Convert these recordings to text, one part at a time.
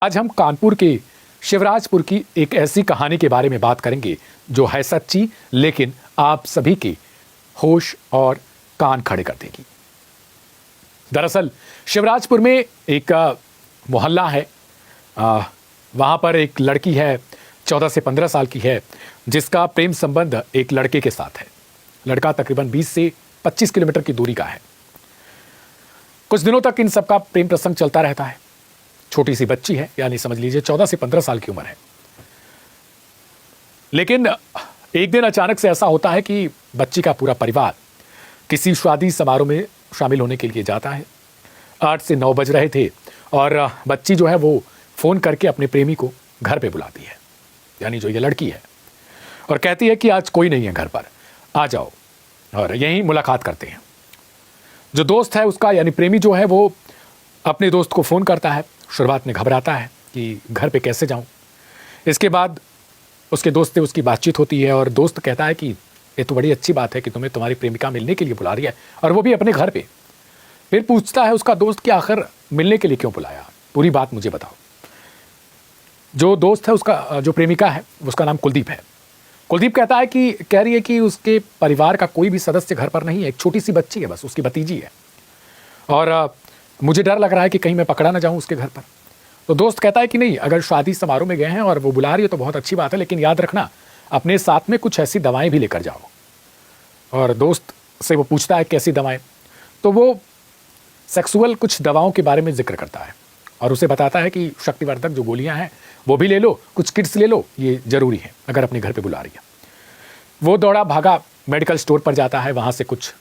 आज हम कानपुर के शिवराजपुर की एक ऐसी कहानी के बारे में बात करेंगे जो है सच्ची, लेकिन आप सभी के होश और कान खड़े कर देगी। दरअसल शिवराजपुर में एक मोहल्ला है। वहां पर एक लड़की है, 14 से 15 साल की है, जिसका प्रेम संबंध एक लड़के के साथ है। लड़का तकरीबन 20 से 25 किलोमीटर की दूरी का है। कुछ दिनों तक इन सबका प्रेम प्रसंग चलता रहता है। छोटी सी बच्ची है, यानी समझ लीजिए 14 से 15 साल की उम्र है। लेकिन एक दिन अचानक से ऐसा होता है कि बच्ची का पूरा परिवार किसी शादी समारोह में शामिल होने के लिए जाता है। 8 से 9 बज रहे थे और बच्ची जो है वो फोन करके अपने प्रेमी को घर पे बुलाती है, यानी जो ये लड़की है, और कहती है कि आज कोई नहीं है घर पर, आ जाओ और यहीं मुलाकात करते हैं। जो दोस्त है उसका, यानी प्रेमी जो है, वो अपने दोस्त को फ़ोन करता है। शुरुआत में घबराता है कि घर पे कैसे जाऊं। इसके बाद उसके दोस्त से उसकी बातचीत होती है और दोस्त कहता है कि ये तो बड़ी अच्छी बात है कि तुम्हें तुम्हारी प्रेमिका मिलने के लिए बुला रही है, और वो भी अपने घर पे। फिर पूछता है उसका दोस्त कि आखिर मिलने के लिए क्यों बुलाया, पूरी बात मुझे बताओ। जो दोस्त है उसका, जो प्रेमिका है, उसका नाम कुलदीप है। कुलदीप कहता है कि कह रही है कि उसके परिवार का कोई भी सदस्य घर पर नहीं है, एक छोटी सी बच्ची है, बस उसकी भतीजी है, और मुझे डर लग रहा है कि कहीं मैं पकड़ा ना जाऊं उसके घर पर। तो दोस्त कहता है कि नहीं, अगर शादी समारोह में गए हैं और वो बुला रही है तो बहुत अच्छी बात है, लेकिन याद रखना अपने साथ में कुछ ऐसी दवाएं भी लेकर जाओ। और दोस्त से वो पूछता है कैसी दवाएं, तो वो सेक्सुअल कुछ दवाओं के बारे में जिक्र करता है और उसे बताता है कि शक्तिवर्धक जो गोलियां हैं वो भी ले लो, कुछ किट्स ले लो, ये जरूरी है अगर अपने घर पर बुला रही है। वो दौड़ा भागा मेडिकल स्टोर पर जाता है, वहाँ से कुछ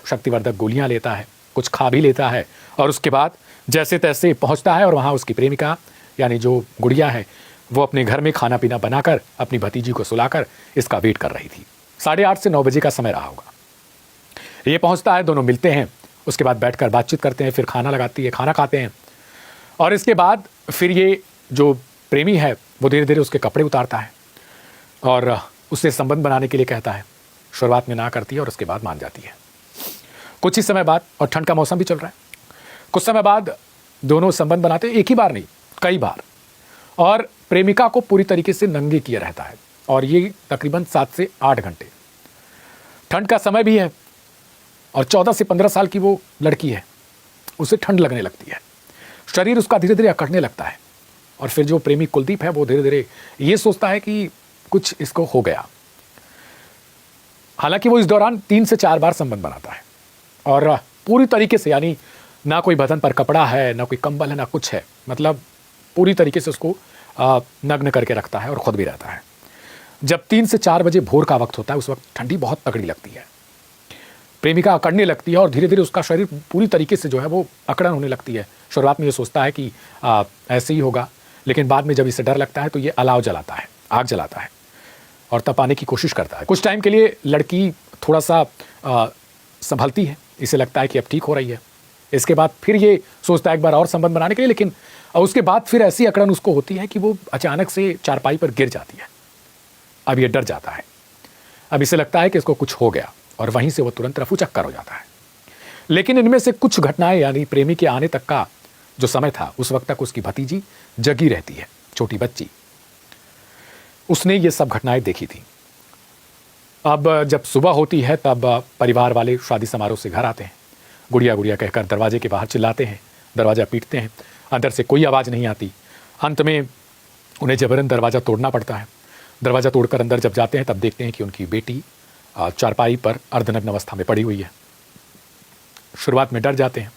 शक्तिवर्धक गोलियाँ लेता है, कुछ खा भी लेता है, और उसके बाद जैसे तैसे पहुंचता है और वहाँ उसकी प्रेमिका, यानी जो गुड़िया है, वो अपने घर में खाना पीना बनाकर अपनी भतीजी को सुलाकर इसका वेट कर रही थी। 8:30 से 9 बजे का समय रहा होगा। ये पहुंचता है, दोनों मिलते हैं, उसके बाद बैठकर बातचीत करते हैं, फिर खाना लगाती है, खाना खाते हैं, और इसके बाद फिर ये जो प्रेमी है वो धीरे धीरे उसके कपड़े उतारता है और उससे संबंध बनाने के लिए कहता है। शुरुआत में ना करती है और उसके बाद मान जाती है। कुछ ही समय बाद, और ठंड का मौसम भी चल रहा है, कुछ समय बाद दोनों संबंध बनाते हैं, एक ही बार नहीं कई बार, और प्रेमिका को पूरी तरीके से नंगे किया रहता है, और ये तकरीबन 7 से 8 घंटे। ठंड का समय भी है और 14 से 15 साल की वो लड़की है, उसे ठंड लगने लगती है, शरीर उसका धीरे धीरे अकड़ने लगता है, और फिर जो प्रेमी कुलदीप है वो धीरे धीरे ये सोचता है कि कुछ इसको हो गया। हालांकि वो इस दौरान 3 से 4 बार संबंध बनाता है, और पूरी तरीके से, यानी ना कोई बदन पर कपड़ा है, ना कोई कंबल है, ना कुछ है, मतलब पूरी तरीके से उसको नग्न करके रखता है और खुद भी रहता है। जब 3 से 4 बजे भोर का वक्त होता है, उस वक्त ठंडी बहुत तगड़ी लगती है, प्रेमिका अकड़ने लगती है और धीरे धीरे उसका शरीर पूरी तरीके से जो है वो अकड़न होने लगती है। शुरुआत में ये सोचता है कि ऐसे ही होगा, लेकिन बाद में जब इसे डर लगता है तो ये अलाव जलाता है, आग जलाता है, और तपाने की कोशिश करता है। कुछ टाइम के लिए लड़की थोड़ा सा संभलती है, इसे लगता है कि अब ठीक हो रही है। इसके बाद फिर ये सोचता है एक बार और संबंध बनाने के लिए, लेकिन उसके बाद फिर ऐसी अकड़न उसको होती है कि वो अचानक से चारपाई पर गिर जाती है। अब ये डर जाता है, अब इसे लगता है कि इसको कुछ हो गया, और वहीं से वो तुरंत रफू चक्कर हो जाता है। लेकिन इनमें से कुछ घटनाएं, यानी प्रेमी के आने तक का जो समय था, उस वक्त तक उसकी भतीजी जगी रहती है, छोटी बच्ची, उसने ये सब घटनाएं देखी थी। अब जब सुबह होती है तब परिवार वाले शादी समारोह से घर आते हैं, गुड़िया गुड़िया कहकर दरवाजे के बाहर चिल्लाते हैं, दरवाज़ा पीटते हैं, अंदर से कोई आवाज़ नहीं आती। अंत में उन्हें जबरन दरवाज़ा तोड़ना पड़ता है। दरवाज़ा तोड़कर अंदर जब जाते हैं तब देखते हैं कि उनकी बेटी चारपाई पर अर्धनग्न अवस्था में पड़ी हुई है। शुरुआत में डर जाते हैं,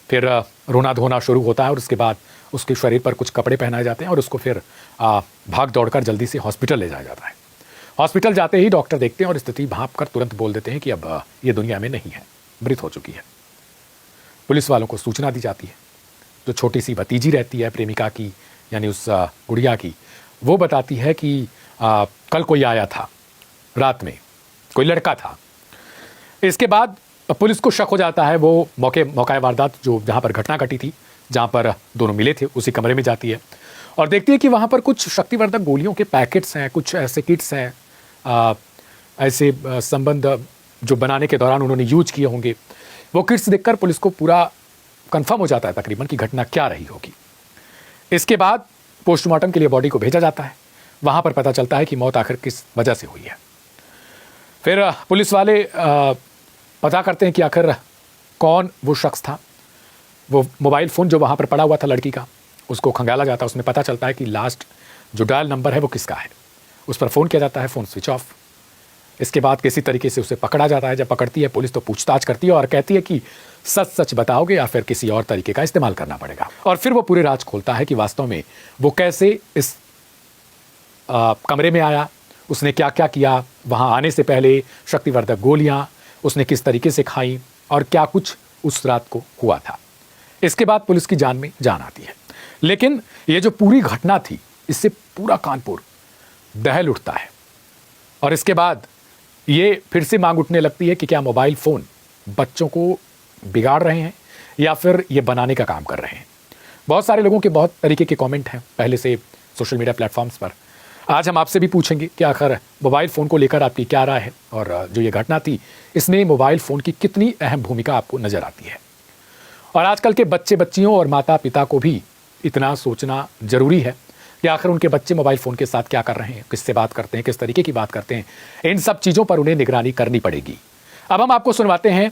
फिर रोना धोना शुरू होता है, और उसके बाद उसके शरीर पर कुछ कपड़े पहनाए जाते हैं और उसको फिर भाग दौड़कर जल्दी से हॉस्पिटल ले जाया जाता है। हॉस्पिटल जाते ही डॉक्टर देखते हैं और स्थिति भांप कर तुरंत बोल देते हैं कि अब ये दुनिया में नहीं है, मृत हो चुकी है। पुलिस वालों को सूचना दी जाती है। जो छोटी सी भतीजी रहती है प्रेमिका की, यानी उस गुड़िया की, वो बताती है कि कल कोई आया था, रात में कोई लड़का था। इसके बाद पुलिस को शक हो जाता है, वो मौका वारदात जो जहाँ पर घटना घटी थी, जहाँ पर दोनों मिले थे, उसी कमरे में जाती है और देखती है कि वहाँ पर कुछ शक्तिवर्धक गोलियों के पैकेट्स हैं, कुछ ऐसे किट्स हैं, ऐसे संबंध जो बनाने के दौरान उन्होंने यूज किए होंगे। वो किट्स देखकर पुलिस को पूरा कंफर्म हो जाता है तकरीबन कि घटना क्या रही होगी। इसके बाद पोस्टमार्टम के लिए बॉडी को भेजा जाता है। वहां पर पता चलता है कि मौत आखिर किस वजह से हुई है। फिर पुलिस वाले पता करते हैं कि आखिर कौन वो शख्स था। वो मोबाइल फ़ोन जो वहाँ पर पड़ा हुआ था लड़की का, उसको खंगाला जाता है। उसमें पता चलता है कि लास्ट जो डायल नंबर है वो किसका है। उस पर फ़ोन किया जाता है, फ़ोन स्विच ऑफ। इसके बाद किसी तरीके से उसे पकड़ा जाता है। जब पकड़ती है पुलिस तो पूछताछ करती है और कहती है कि सच सच बताओगे या फिर किसी और तरीके का इस्तेमाल करना पड़ेगा। और फिर वो पूरे राज खोलता है कि वास्तव में वो कैसे इस कमरे में आया, उसने क्या क्या किया, वहाँ आने से पहले शक्तिवर्धक गोलियाँ उसने किस तरीके से खाई और क्या कुछ उस रात को हुआ था। इसके बाद पुलिस की जान में जान आती है। लेकिन ये जो पूरी घटना थी, इससे पूरा कानपुर दहल उठता है। और इसके बाद ये फिर से मांग उठने लगती है कि क्या मोबाइल फ़ोन बच्चों को बिगाड़ रहे हैं या फिर ये बनाने का काम कर रहे हैं। बहुत सारे लोगों के बहुत तरीके के कमेंट हैं पहले से सोशल मीडिया प्लेटफॉर्म्स पर। आज हम आपसे भी पूछेंगे कि आखिर मोबाइल फ़ोन को लेकर आपकी क्या राय है और जो ये घटना थी इसमें मोबाइल फ़ोन की कितनी अहम भूमिका आपको नज़र आती है। और आजकल के बच्चे बच्चियों और माता पिता को भी इतना सोचना ज़रूरी है कि आखिर उनके बच्चे मोबाइल फ़ोन के साथ क्या कर रहे हैं, किससे बात करते हैं, किस तरीके की बात करते हैं। इन सब चीज़ों पर उन्हें निगरानी करनी पड़ेगी। अब हम आपको सुनवाते हैं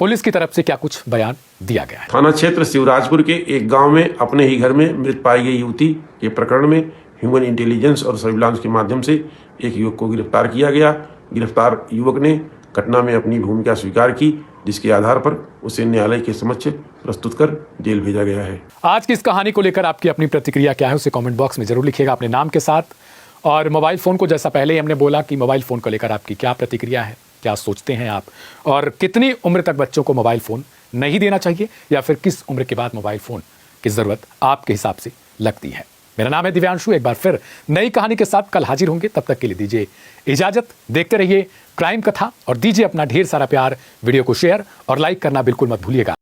पुलिस की तरफ से क्या कुछ बयान दिया गया है। थाना क्षेत्र शिवराजपुर के एक गांव में अपने ही घर में मृत पाई गई युवती के प्रकरण में ह्यूमन इंटेलिजेंस और सर्विलांस के माध्यम से एक युवक को गिरफ्तार किया गया। गिरफ्तार युवक ने घटना में अपनी भूमिका स्वीकार की, जिसके आधार पर उसे न्यायालय के समक्ष प्रस्तुत कर जेल भेजा गया है। आज की इस कहानी को लेकर आपकी अपनी प्रतिक्रिया क्या है उसे कमेंट बॉक्स में जरूर लिखिएगा अपने नाम के साथ। और मोबाइल फ़ोन को, जैसा पहले ही हमने बोला कि मोबाइल फ़ोन को लेकर आपकी क्या प्रतिक्रिया है, क्या सोचते हैं आप, और कितनी उम्र तक बच्चों को मोबाइल फ़ोन नहीं देना चाहिए या फिर किस उम्र के बाद मोबाइल फ़ोन की ज़रूरत आपके हिसाब से लगती है। मेरा नाम है दिव्यांशु। एक बार फिर नई कहानी के साथ कल हाजिर होंगे। तब तक के लिए दीजिए इजाजत। देखते रहिए क्राइम कथा और दीजिए अपना ढेर सारा प्यार। वीडियो को शेयर और लाइक करना बिल्कुल मत भूलिएगा।